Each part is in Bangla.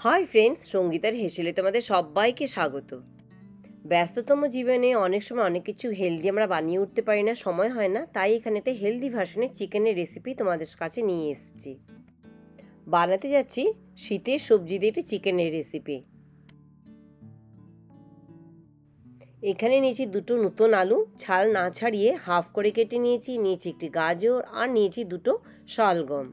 হাই ফ্রেন্ডস, সঙ্গীতার হেসেলে তোমাদের সবাইকে স্বাগত। ব্যস্ততম জীবনে অনেক সময় অনেক কিছু হেলদি আমরা বানিয়ে উঠতে পারি না, সময় হয় না, তাই এখানে একটা হেলদি ভার্সনের চিকেনের রেসিপি তোমাদের কাছে নিয়ে এসেছি। বানাতে যাচ্ছি শীতের সবজি দিয়ে একটি চিকেনের রেসিপি। এখানে নিয়েছি দুটো নতুন আলু, ছাল না ছাড়িয়ে হাফ করে কেটে নিয়েছি একটি গাজর আর নিয়েছি দুটো শালগম।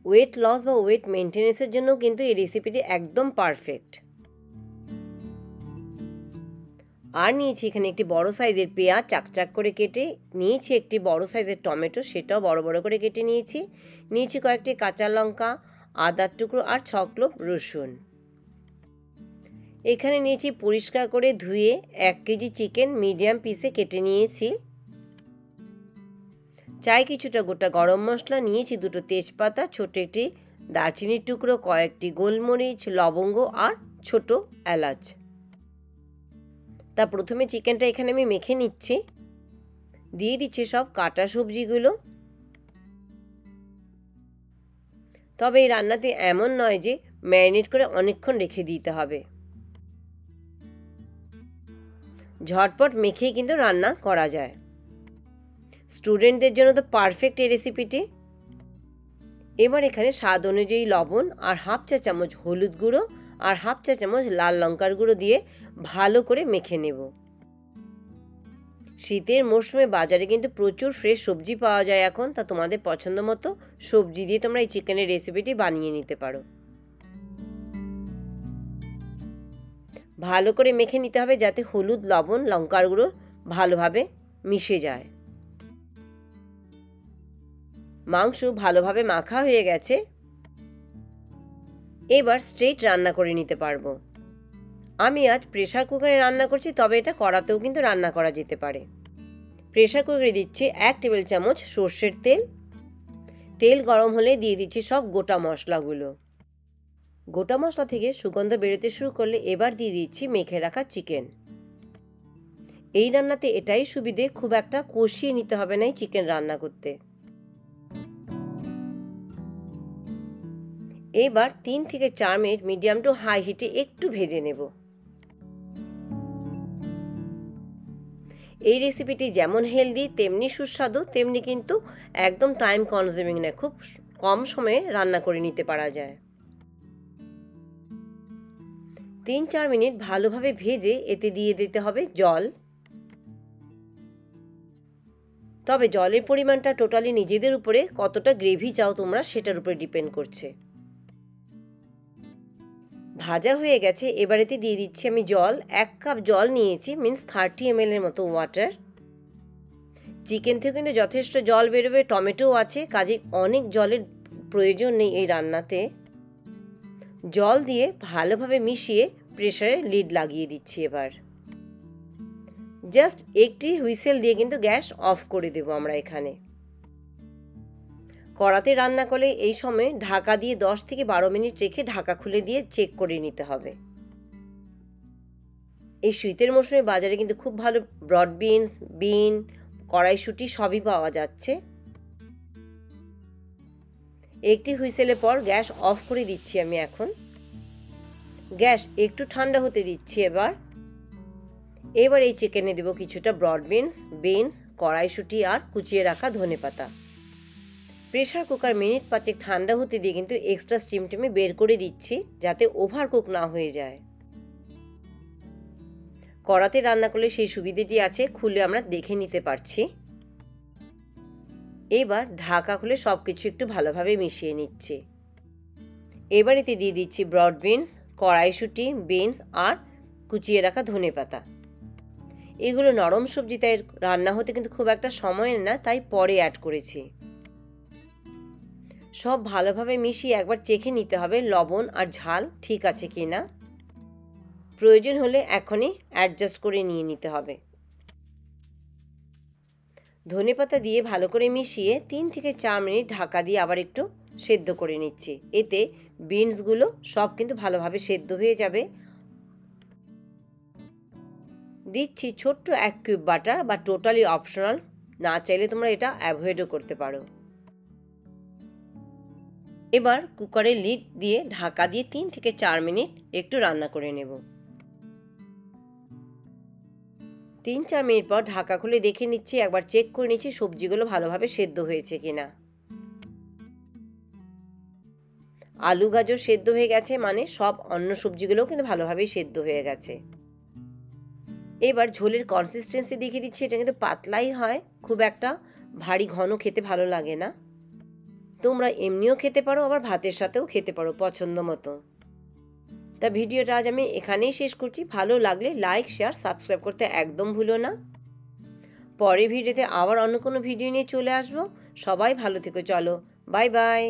ওয়েট লস বা ওয়েট মেনটেন্যান্সের জন্য কিন্তু এই রেসিপিটি একদম পারফেক্ট। আর নিয়েছি এখানে একটি বড় সাইজের পেঁয়াজ চাকচাক করে কেটে নিয়েছি, একটি বড় সাইজের টমেটো সেটাও বড় বড় করে কেটে নিয়েছি কয়েকটি কাঁচা লঙ্কা, আদার টুকরো আর 6 ক্লোভ রসুন। এখানে নিয়েছি পরিষ্কার করে ধুয়ে 1 কেজি চিকেন মিডিয়াম পিসে কেটে নিয়েছি। চাই কিছুটা গোটা গরম মশলা, নিয়েছি দুটো তেজপাতা, ছোট একটি দারচিনির টুকরো, কয়েকটি গোলমরিচ, লবঙ্গ আর ছোট এলাচ। তা প্রথমে চিকেনটা এখানে আমি মেখে নিচ্ছি। দিয়ে দিচ্ছি সব কাটা সবজিগুলো। তবে এই রান্নাতে এমন নয় যে ম্যারিনেট করে অনেকক্ষণ রেখে দিতে হবে, ঝটপট মেখেই কিন্তু রান্না করা যায়। স্টুডেন্টদের জন্য তো পারফেক্ট এই রেসিপিটি। এবার এখানে স্বাদ অনুযায়ী লবণ আর হাফ চা চামচ হলুদ গুঁড়ো আর হাফ চা চামচ লাল লঙ্কার গুঁড়ো দিয়ে ভালো করে মেখে নেব। শীতের মরশুমে বাজারে কিন্তু প্রচুর ফ্রেশ সবজি পাওয়া যায় এখন, তা তোমাদের পছন্দ মতো সবজি দিয়ে তোমরা এই চিকেনের রেসিপিটি বানিয়ে নিতে পারো। ভালো করে মেখে নিতে হবে যাতে হলুদ, লবণ, লঙ্কার গুঁড়ো ভালোভাবে মিশে যায়। মাংস ভালোভাবে মাখা হয়ে গেছে। এবার স্ট্রেট রান্না করে নিতে পারবো। আমি আজ প্রেসার কুকারে রান্না করছি, তবে এটা কড়াতেও কিন্তু রান্না করা যেতে পারে। প্রেসার কুকারে দিচ্ছি 1 টেবিল চামচ সর্ষের তেল। তেল গরম হলে দিয়ে দিচ্ছি সব গোটা মশলাগুলো। গোটা মশলা থেকে সুগন্ধ বেরোতে শুরু করলে এবার দিয়ে দিচ্ছি মেখে রাখা চিকেন। এই রান্নাতে এটাই সুবিধে, খুব একটা কষিয়ে নিতে হবে না এই চিকেন রান্না করতে। এবার 3 থেকে 4 মিনিট মিডিয়াম টু হাই হিটে একটু ভেজে নেব। এই রেসিপিটি যেমন হেলদি তেমনি সুস্বাদু, তেমনি কিন্তু একদম টাইম কনজিউমিং না, খুব কম সময়ে রান্না করে নিতে পারা যায়। 3-4 মিনিট ভালোভাবে ভেজে এতে দিয়ে দিতে হবে জল। তবে জলের পরিমাণটা টোটালি নিজেদের উপরে, কতটা গ্রেভি চাও তোমরা সেটার উপরে ডিপেন্ড করছে। ভাজা হয়ে গেছে, এবার এতে দিয়ে দিচ্ছি আমি জল। 1 কাপ জল নিয়েছি, মিন্স 30 ml এর মতো ওয়াটার। চিকেন থেকে কিন্তু যথেষ্ট জল বেরোবে, টমেটোও আছে, কাজে অনেক জলের প্রয়োজন নেই এই রান্নাতে। জল দিয়ে ভালোভাবে মিশিয়ে প্রেসারে লিড লাগিয়ে দিচ্ছি। এবার জাস্ট একটি হুইসেল দিয়ে কিন্তু গ্যাস অফ করে দেব আমরা এখানে। কড়াতে রান্না করলে এই সময় ঢাকা দিয়ে 10 থেকে 12 মিনিট রেখে ঢাকা খুলে দিয়ে চেক করে নিতে হবে। এই শীতের মৌসুমে বাজারে কিন্তু খুব ভালো ব্রড বিনস, বিন, কড়াইশুঁটি সবই পাওয়া যাচ্ছে। একটি হুইসেলের পর গ্যাস অফ করে দিচ্ছি আমি এখন। গ্যাস একটু ঠান্ডা হতে দিচ্ছি। এবার এই চিকেনে দেব কিছুটা ব্রড বিনস, কড়াইশুঁটি আর কুচিয়ে রাখা ধনেপাতা। প্রেসার কুকার মিনিট 5 ঠান্ডা হতে দিয়ে কিন্তু এক্সট্রা স্টিমটা আমি বের করে দিচ্ছি, যাতে ওভার কুক না হয়ে যায়। কড়াতে রান্না করলে সেই সুবিধাটি আছে, খুলে আমরা দেখে নিতে পারছি। এবার ঢাকা খুলে সব কিছু একটু ভালোভাবে মিশিয়ে নিচ্ছি। এবার এতে দিয়ে দিচ্ছি ব্রড বিনস, কড়াইশুঁটি, বিনস আর কুচিয়ে রাখা ধনেপাতা। এগুলো নরম সবজি, তাই রান্না হতে কিন্তু খুব একটা সময় না, তাই পরে অ্যাড করেছি। সব ভালোভাবে মিশিয়ে একবার চেখে নিতে হবে লবণ আর ঝাল ঠিক আছে কিনা। প্রয়োজন হলে এখনই অ্যাডজাস্ট করে নিয়ে নিতে হবে। ধনেপাতা দিয়ে ভালো করে মিশিয়ে 3 থেকে 4 মিনিট ঢাকা দিয়ে আবার একটু সেদ্ধ করে নিচ্ছি। এতে বিনসগুলো সব কিন্তু ভালোভাবে সেদ্ধ হয়ে যাবে। দিচ্ছি ছোট্ট 1 কিউব বাটার, বা টোটালি অপশনাল, না চাইলে তোমরা এটা অ্যাভয়েডও করতে পারো। 1 কাপ জল দিয়ে 1 থেকে 1.5 ঘন্টা রেখে দিচ্ছি। 1 থেকে 1.5 ঘন্টা পর ঢাকা খুলে দেখছি চিকেন কিন্তু ভালোভাবে সেদ্ধ হয়ে গেছে। এবার কুকারের লিড দিয়ে ঢাকা দিয়ে 3 থেকে 4 মিনিট একটু রান্না করে নেব। 3-4 মিনিট পর ঢাকা খুলে দেখে নিচ্ছি, একবার চেক করে নিচ্ছি সবজিগুলো ভালোভাবে সেদ্ধ হয়েছে কিনা। আলু গাজর সেদ্ধ হয়ে গেছে, মানে সব অন্য সবজিগুলোও কিন্তু ভালোভাবেই সেদ্ধ হয়ে গেছে। এবার ঝোলের কনসিস্টেন্সি দেখিয়ে দিচ্ছি। এটা কিন্তু পাতলাই হয়, খুব একটা ভারী ঘন খেতে ভালো লাগে না। তোমরা এমনিও খেতে পারো, আবার ভাতের সাথেও খেতে পারো পছন্দ মতো। তা ভিডিওটা আজ আমি এখানেই শেষ করছি। ভালো লাগলে লাইক, শেয়ার, সাবস্ক্রাইব করতে একদম ভুলো না। পরের ভিডিওতে আবার অন্য কোনো ভিডিও নিয়ে চলে আসবো। সবাই ভালো থেকো, চলো বাই বাই।